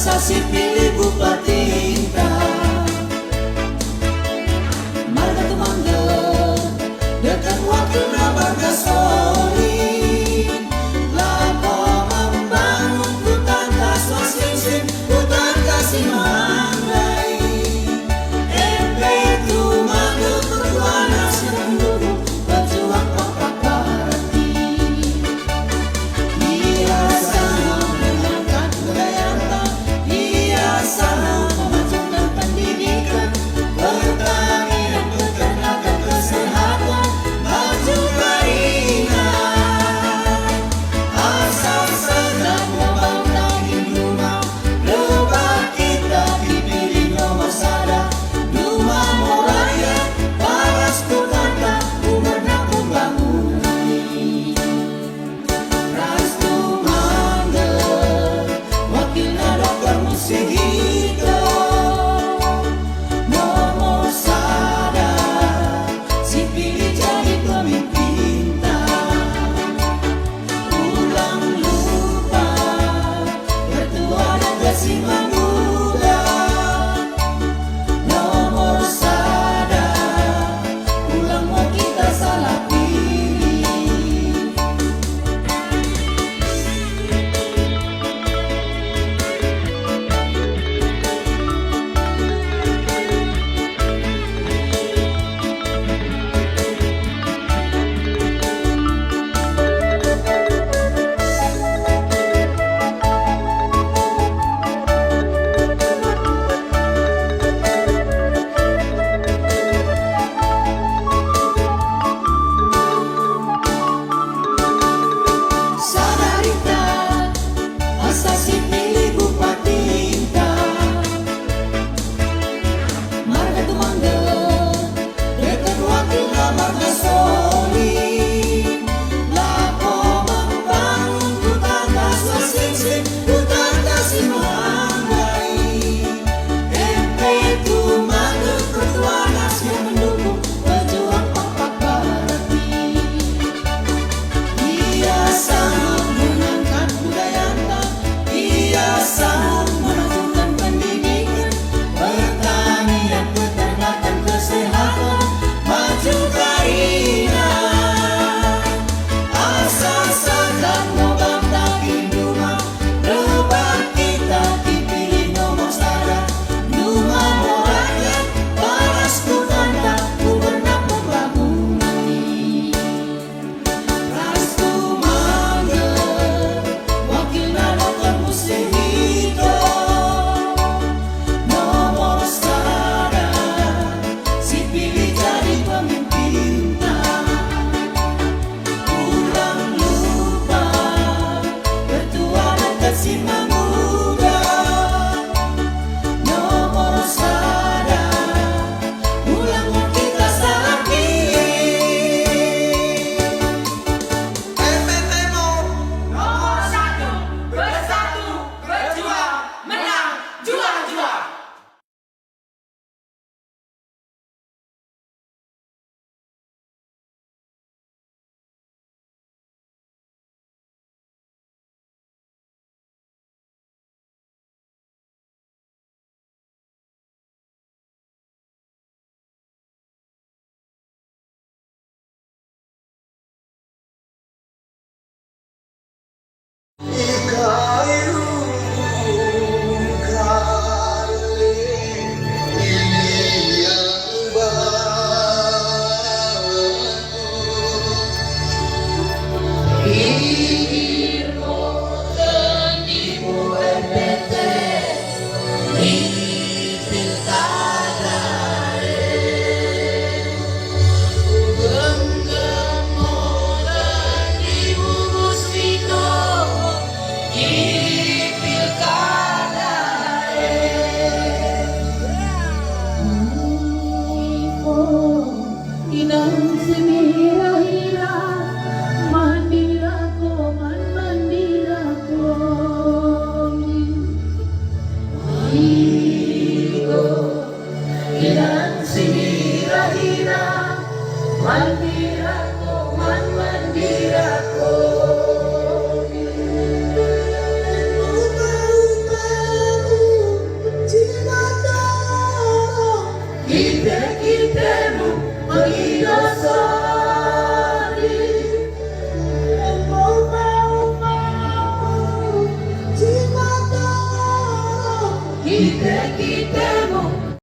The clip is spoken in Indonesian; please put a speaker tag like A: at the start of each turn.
A: Asa si pilih bupati marga tumangga dekat wakil marga solid lako membangun hutan kaswas sing hutan kasih manggai MP tumangga ketua nasir mendukung berjuang kompak parti biasa mengangkat budaya biasa memajukan pendidikan pertanian peternakan kesehatan maju keringan asal sedang membangun rumah lebat kita dipilih nomor sada rumah moraya paras kutanta umerna pembangunan Rastu Mangga wakilnya dokter Musihito nomor sada si pilih jadi pemimpin ulang lupa bertua dan kasih muda nomor sada ulang mau kita salah pilih Sadarita asa si pilih bupati marga tumangga dekat wakil marga solid lako membangun hutan kaswas sing hutan kasih manggai MP tumangga ketua nasir mendukung berjuang kompak parti biasa mengangkat budaya biasa memajukan pendidikan pertanian peternakan kesehatan maju keringan asal sedang membangun rumah lebat kita dipilih nomor sada rumah moraya paras kutanta umerna pembangunan Rastu Mangga wakilnya dokter Musihito nomor sada si pilih jadi pemimpin ulang lupa bertua dan kasih muda nomor sada ulang mau kita salah pilih
B: Nomor satu, bersatu, berjuang, menang, juang-juang.
C: Inang semira-hira mandira ko man mandira ko inang semira-hira mandira ko